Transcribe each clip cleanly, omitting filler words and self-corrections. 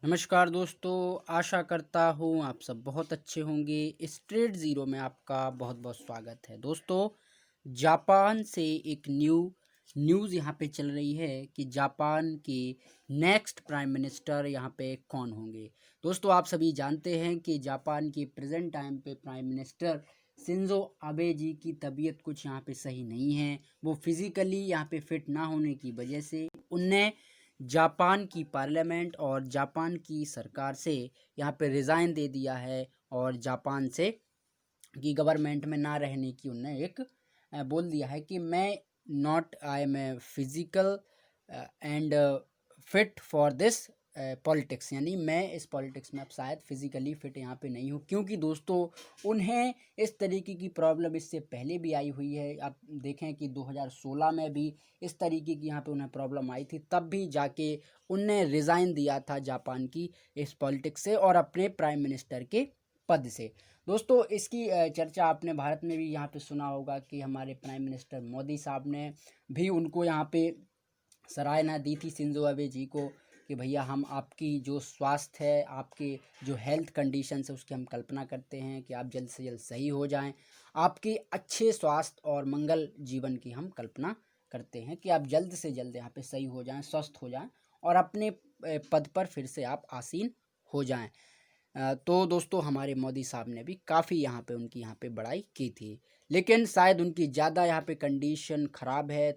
नमस्कार दोस्तों, आशा करता हूँ आप सब बहुत अच्छे होंगे। स्ट्रेट ज़ीरो में आपका बहुत बहुत स्वागत है। दोस्तों, जापान से एक न्यूज़ यहाँ पे चल रही है कि जापान के नेक्स्ट प्राइम मिनिस्टर यहाँ पे कौन होंगे। दोस्तों, आप सभी जानते हैं कि जापान के प्रेजेंट टाइम पे प्राइम मिनिस्टर शिंजो आबे जी की तबीयत कुछ यहाँ पे सही नहीं है। वो फिज़िकली यहाँ पे फिट ना होने की वजह से उनने जापान की पार्लियामेंट और जापान की सरकार से यहाँ पे रिज़ाइन दे दिया है और जापान से की गवर्नमेंट में ना रहने की उन्होंने एक बोल दिया है कि मैं not I am a physical and fit for this politics, यानी मैं इस पॉलिटिक्स में अब शायद फिज़िकली फ़िट यहाँ पे नहीं हूँ, क्योंकि दोस्तों उन्हें इस तरीके की प्रॉब्लम इससे पहले भी आई हुई है। आप देखें कि 2016 में भी इस तरीके की यहाँ पे उन्हें प्रॉब्लम आई थी, तब भी जाके उनने रिज़ाइन दिया था जापान की इस पॉलिटिक्स से और अपने प्राइम मिनिस्टर के पद से। दोस्तों, इसकी चर्चा आपने भारत में भी यहाँ पे सुना होगा कि हमारे प्राइम मिनिस्टर मोदी साहब ने भी उनको यहाँ पे सराहना दी थी शिंजो आबे जी को कि भैया हम आपकी जो स्वास्थ्य है, आपके जो हेल्थ कंडीशन है, उसकी हम कल्पना करते हैं कि आप जल्द से जल्द सही हो जाएं। आपके अच्छे स्वास्थ्य और मंगल जीवन की हम कल्पना करते हैं कि आप जल्द से जल्द यहाँ पे सही हो जाएं, स्वस्थ हो जाएं और अपने पद पर फिर से आप आसीन हो जाएं। तो दोस्तों, हमारे मोदी साहब ने भी काफ़ी यहाँ पे उनकी यहाँ पे बड़ाई की थी, लेकिन शायद उनकी ज़्यादा यहाँ पे कंडीशन ख़राब है।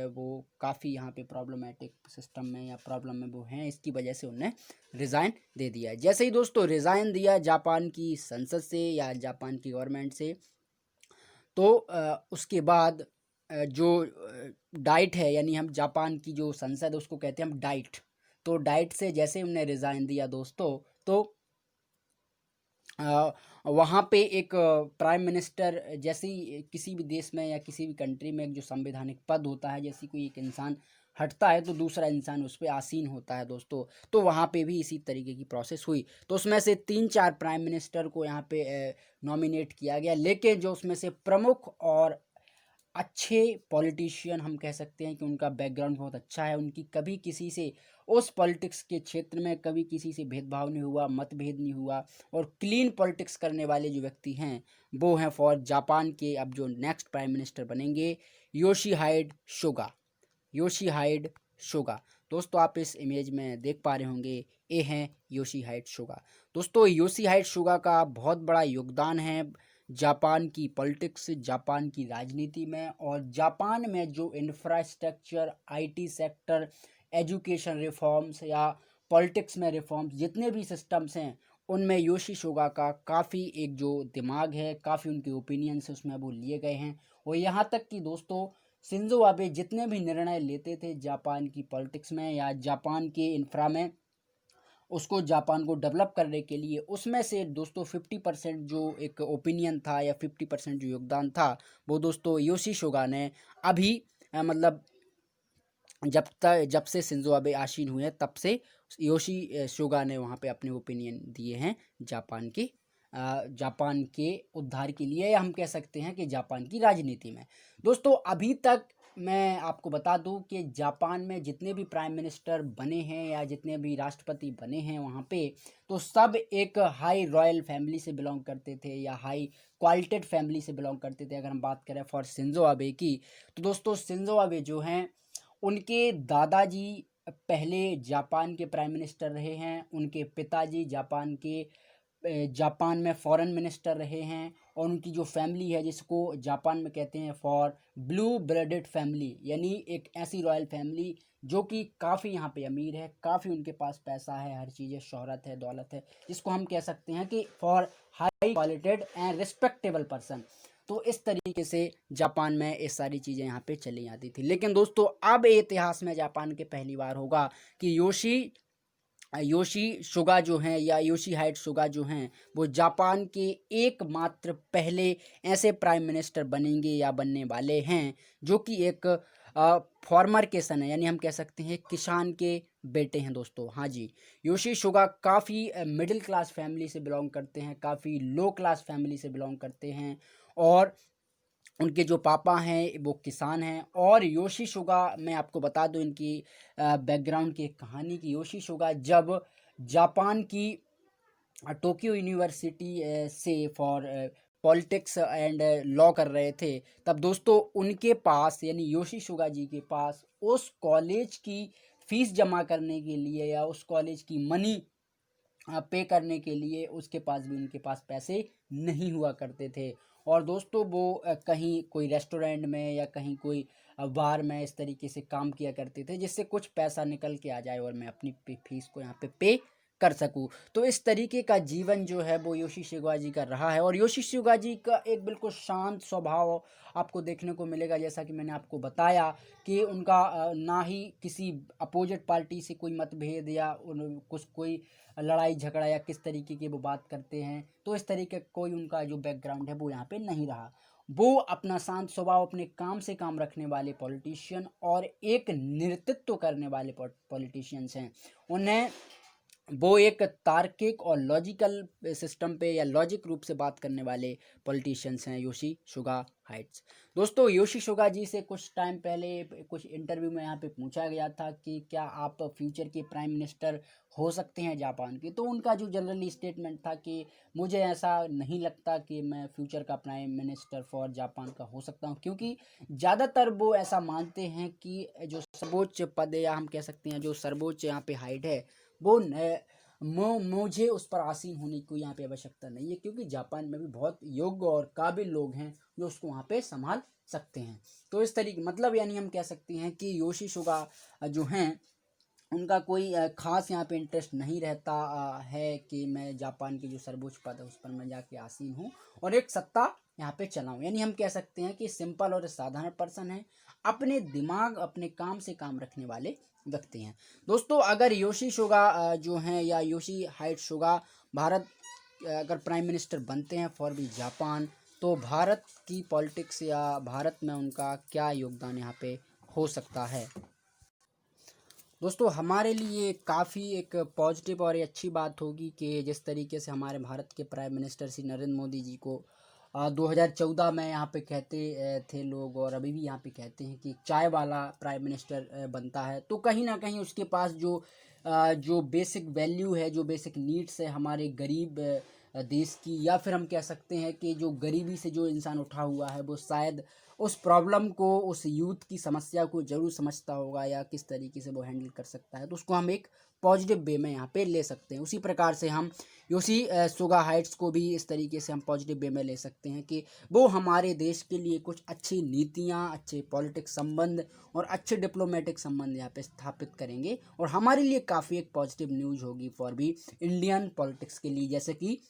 वो काफ़ी यहाँ पे प्रॉब्लमेटिक सिस्टम में या प्रॉब्लम में वो हैं, इसकी वजह से उन्हें रिज़ाइन दे दिया है। जैसे ही दोस्तों रिज़ाइन दिया जापान की संसद से या जापान की गवर्नमेंट से, तो उसके बाद जो डाइट है, यानी हम जापान की जो संसद है उसको कहते हैं हम डाइट। तो डाइट से जैसे उन्हें रिज़ाइन दिया दोस्तों, तो वहाँ पे एक प्राइम मिनिस्टर, जैसे ही किसी भी देश में या किसी भी कंट्री में एक जो संवैधानिक पद होता है, जैसे कोई एक इंसान हटता है तो दूसरा इंसान उस पर आसीन होता है दोस्तों। तो वहाँ पे भी इसी तरीके की प्रोसेस हुई। तो उसमें से 3-4 प्राइम मिनिस्टर को यहाँ पे नॉमिनेट किया गया, लेकिन जो उसमें से प्रमुख और अच्छे पॉलिटिशियन हम कह सकते हैं कि उनका बैकग्राउंड बहुत अच्छा है, उनकी कभी किसी से उस पॉलिटिक्स के क्षेत्र में कभी किसी से भेदभाव नहीं हुआ, मतभेद नहीं हुआ और क्लीन पॉलिटिक्स करने वाले जो व्यक्ति हैं वो हैं फॉर जापान के अब जो नेक्स्ट प्राइम मिनिस्टर बनेंगे, योशीहाइड सुगा। योशीहाइड सुगा। दोस्तों, आप इस इमेज में देख पा रहे होंगे, ये हैं योशीहाइड सुगा। दोस्तों, योशीहाइड सुगा का बहुत बड़ा योगदान है जापान की पॉलिटिक्स, जापान की राजनीति में और जापान में जो infrastructure, IT sector, education reforms या पॉलिटिक्स में रिफॉर्म्स, जितने भी सिस्टम्स हैं उनमें योशी सुगा का काफ़ी एक जो दिमाग है, काफ़ी उनके ओपिनियंस उसमें वो लिए गए हैं। और यहाँ तक कि दोस्तों, शिंजो आबे जितने भी निर्णय लेते थे जापान की पॉलिटिक्स में या जापान के इंफ्रा में, उसको जापान को डेवलप करने के लिए, उसमें से दोस्तों 50% जो एक ओपिनियन था या 50% जो योगदान था, वो दोस्तों योशी सुगा ने अभी मतलब जब से शिंजो आबे आसीन हुए हैं तब से योशी सुगा ने वहाँ पे अपने ओपिनियन दिए हैं जापान के उद्धार के लिए, या हम कह सकते हैं कि जापान की राजनीति में। दोस्तों, अभी तक मैं आपको बता दूं कि जापान में जितने भी प्राइम मिनिस्टर बने हैं या जितने भी राष्ट्रपति बने हैं वहाँ पे, तो सब एक हाई रॉयल फैमिली से बिलोंग करते थे या हाई क्वालिटेड फैमिली से बिलोंग करते थे। अगर हम बात करें फॉर शिंजो आबे की, तो दोस्तों शिंजो आबे जो हैं, उनके दादाजी पहले जापान के प्राइम मिनिस्टर रहे हैं, उनके पिताजी जापान में फॉरेन मिनिस्टर रहे हैं और उनकी जो फैमिली है, जिसको जापान में कहते हैं फॉर ब्लू ब्लडेड फैमिली, यानी एक ऐसी रॉयल फैमिली जो कि काफ़ी यहाँ पे अमीर है, काफ़ी उनके पास पैसा है, हर चीज़ है, शोहरत है, दौलत है, जिसको हम कह सकते हैं कि for high qualited and respectable person. तो इस तरीके से जापान में ये सारी चीज़ें यहाँ पे चली आती थी। लेकिन दोस्तों, अब इतिहास में जापान के पहली बार होगा कि योशी सुगा जो हैं या योशीहाइड सुगा जो हैं, वो जापान के एकमात्र पहले ऐसे प्राइम मिनिस्टर बनेंगे या बनने वाले हैं जो कि एक फॉर्मर के सन है, यानी हम कह सकते हैं किसान के बेटे हैं दोस्तों। हाँ जी, योशी सुगा काफ़ी मिडिल क्लास फैमिली से बिलोंग करते हैं, काफ़ी लो क्लास फैमिली से बिलोंग करते हैं और उनके जो पापा हैं वो किसान हैं। और योशी सुगा, मैं आपको बता दूं इनकी बैकग्राउंड की एक कहानी, की योशी सुगा जब जापान की टोक्यो यूनिवर्सिटी से फॉर पॉलिटिक्स एंड लॉ कर रहे थे, तब दोस्तों उनके पास यानी योशी सुगा जी के पास उस कॉलेज की फीस जमा करने के लिए या उस कॉलेज की मनी पे करने के लिए उसके पास भी उनके पास पैसे नहीं हुआ करते थे। और दोस्तों वो कहीं कोई रेस्टोरेंट में या कहीं कोई बार में इस तरीके से काम किया करते थे जिससे कुछ पैसा निकल के आ जाए और मैं अपनी फीस को यहाँ पे कर सकूँ। तो इस तरीके का जीवन जो है वो योशी सुगा जी का रहा है। और योशी सुगा जी का एक बिल्कुल शांत स्वभाव आपको देखने को मिलेगा, जैसा कि मैंने आपको बताया कि उनका ना ही किसी अपोजिट पार्टी से कोई मतभेद या कुछ कोई लड़ाई झगड़ा या किस तरीके की वो बात करते हैं, तो इस तरीके कोई उनका जो बैकग्राउंड है वो यहाँ पे नहीं रहा। वो अपना शांत स्वभाव, अपने काम से काम रखने वाले पॉलिटिशियन और एक नेतृत्व करने वाले पॉलिटिशियंस हैं। उन्हें वो एक तार्किक और लॉजिकल सिस्टम पे या लॉजिक रूप से बात करने वाले पॉलिटिशियंस हैं योशी सुगा हाइट्स। दोस्तों योशी सुगा जी से कुछ टाइम पहले कुछ इंटरव्यू में यहाँ पे पूछा गया था कि क्या आप फ्यूचर के प्राइम मिनिस्टर हो सकते हैं जापान के, तो उनका जो जनरली स्टेटमेंट था कि मुझे ऐसा नहीं लगता कि मैं फ्यूचर का प्राइम मिनिस्टर फॉर जापान का हो सकता हूँ, क्योंकि ज़्यादातर वो ऐसा मानते हैं कि जो सर्वोच्च पद है या हम कह सकते हैं जो सर्वोच्च यहाँ पे हाइट है वो मुझे उस पर आसीन होने की कोई यहाँ पे आवश्यकता नहीं है, क्योंकि जापान में भी बहुत योग्य और काबिल लोग हैं जो उसको वहाँ पे संभाल सकते हैं। तो इस तरीके मतलब यानी हम कह सकते हैं कि योशी सुगा जो हैं उनका कोई खास यहाँ पे इंटरेस्ट नहीं रहता है कि मैं जापान की जो सर्वोच्च पद है उस पर मैं जाके आसीन हूँ और एक सत्ता यहाँ पे चलाऊँ। यानी हम कह सकते हैं कि सिंपल और साधारण पर्सन है, अपने दिमाग अपने काम से काम रखने वाले व्यक्ति हैं। दोस्तों अगर योशी सुगा जो हैं या योशी हाइट सुगा भारत अगर प्राइम मिनिस्टर बनते हैं फॉर भी जापान, तो भारत की पॉलिटिक्स या भारत में उनका क्या योगदान यहाँ पे हो सकता है। दोस्तों हमारे लिए काफ़ी एक पॉजिटिव और अच्छी बात होगी कि जिस तरीके से हमारे भारत के प्राइम मिनिस्टर श्री नरेंद्र मोदी जी को 2014 में यहाँ पे कहते थे लोग और अभी भी यहाँ पे कहते हैं कि चाय वाला प्राइम मिनिस्टर बनता है, तो कहीं ना कहीं उसके पास जो बेसिक वैल्यू है, जो बेसिक नीड्स है हमारे गरीब देश की, या फिर हम कह सकते हैं कि जो गरीबी से जो इंसान उठा हुआ है वो शायद उस प्रॉब्लम को, उस यूथ की समस्या को ज़रूर समझता होगा या किस तरीके से वो हैंडल कर सकता है, तो उसको हम एक पॉजिटिव वे में यहाँ पे ले सकते हैं। उसी प्रकार से हम योशी सुगा हाइट्स को भी इस तरीके से हम पॉजिटिव वे में ले सकते हैं कि वो हमारे देश के लिए कुछ अच्छी नीतियाँ, अच्छे पॉलिटिक्स संबंध और अच्छे डिप्लोमेटिक संबंध यहाँ पे स्थापित करेंगे और हमारे लिए काफ़ी एक पॉजिटिव न्यूज़ होगी फॉर भी इंडियन पॉलिटिक्स के लिए। जैसे कि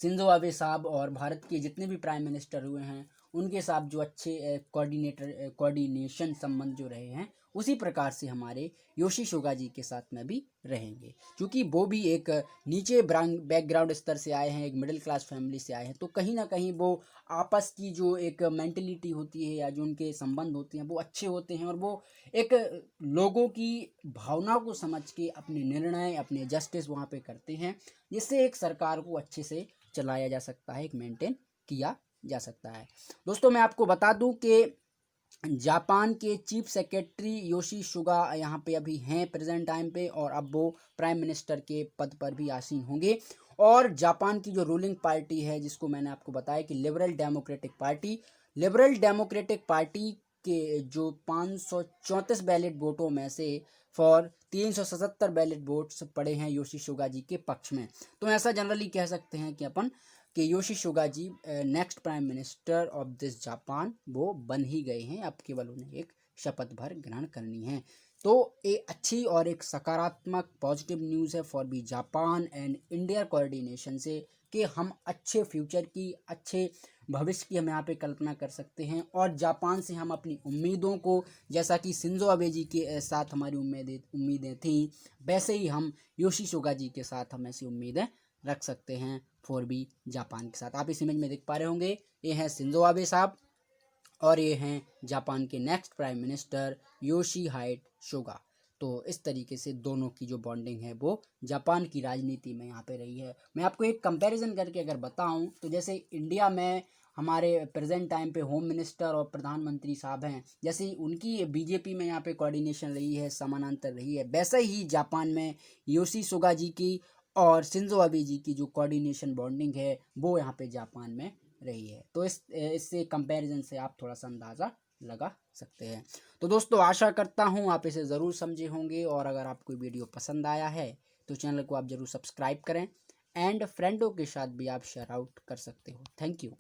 शिंजो आबे साहब और भारत के जितने भी प्राइम मिनिस्टर हुए हैं उनके साथ जो अच्छे कोऑर्डिनेशन संबंध जो रहे हैं, उसी प्रकार से हमारे योशी सुगा जी के साथ में भी रहेंगे, क्योंकि वो भी एक नीचे बैकग्राउंड स्तर से आए हैं, एक मिडिल क्लास फैमिली से आए हैं, तो कहीं ना कहीं वो आपस की जो एक मेंटलिटी होती है या जो उनके संबंध होते हैं वो अच्छे होते हैं और वो एक लोगों की भावना को समझ के अपने निर्णय, अपने जस्टिस वहाँ पे करते हैं, जिससे एक सरकार को अच्छे से चलाया जा सकता है, एक मेंटेन किया जा सकता है। दोस्तों मैं आपको बता दूं कि जापान के चीफ सेक्रेटरी योशी सुगा यहाँ पे अभी हैं प्रेजेंट टाइम पे और अब वो प्राइम मिनिस्टर के पद पर भी आसीन होंगे। और जापान की जो रूलिंग पार्टी है जिसको मैंने आपको बताया कि लिबरल डेमोक्रेटिक पार्टी के जो 534 बैलेट वोटों में से फॉर 377 बैलेट वोट्स पड़े हैं योशी सुगा जी के पक्ष में, तो ऐसा जनरली कह सकते हैं कि अपन कि Yoshi Suga ji next prime minister of this Japan वो बन ही गए हैं, अब केवल उन्हें एक शपथ भर ग्रहण करनी है। तो ये अच्छी और एक सकारात्मक पॉजिटिव न्यूज़ है for be Japan and India coordination से कि हम अच्छे फ्यूचर की, अच्छे भविष्य की हम यहाँ पे कल्पना कर सकते हैं और जापान से हम अपनी उम्मीदों को, जैसा कि शिंजो आबे जी के साथ हमारी उम्मीदें थी, वैसे ही हम योशी सुगा जी के साथ हम ऐसी उम्मीदें रख सकते हैं फॉर बी जापान के साथ। आप इस इमेज में देख पा रहे होंगे, ये हैं शिंजो आबे साहब और ये हैं जापान के next prime minister Yoshihide Suga. तो इस तरीके से दोनों की जो बॉन्डिंग है वो जापान की राजनीति में यहाँ पे रही है। मैं आपको एक कंपैरिजन करके अगर बताऊं तो जैसे इंडिया में हमारे प्रेजेंट टाइम पे होम मिनिस्टर और प्रधानमंत्री साहब हैं, जैसे उनकी बीजेपी में यहाँ पे कोऑर्डिनेशन रही है, समानांतर रही है, वैसे ही जापान में योशी सुगा जी की और शिंजो अबे जी की जो कोऑर्डिनेशन बॉन्डिंग है वो यहाँ पे जापान में रही है। तो इससे कंपैरिजन से आप थोड़ा सा अंदाज़ा लगा सकते हैं। तो दोस्तों आशा करता हूँ आप इसे ज़रूर समझे होंगे, और अगर आपको वीडियो पसंद आया है तो चैनल को आप ज़रूर सब्सक्राइब करें एंड फ्रेंडों के साथ भी आप शेयर आउट कर सकते हो। Thank you.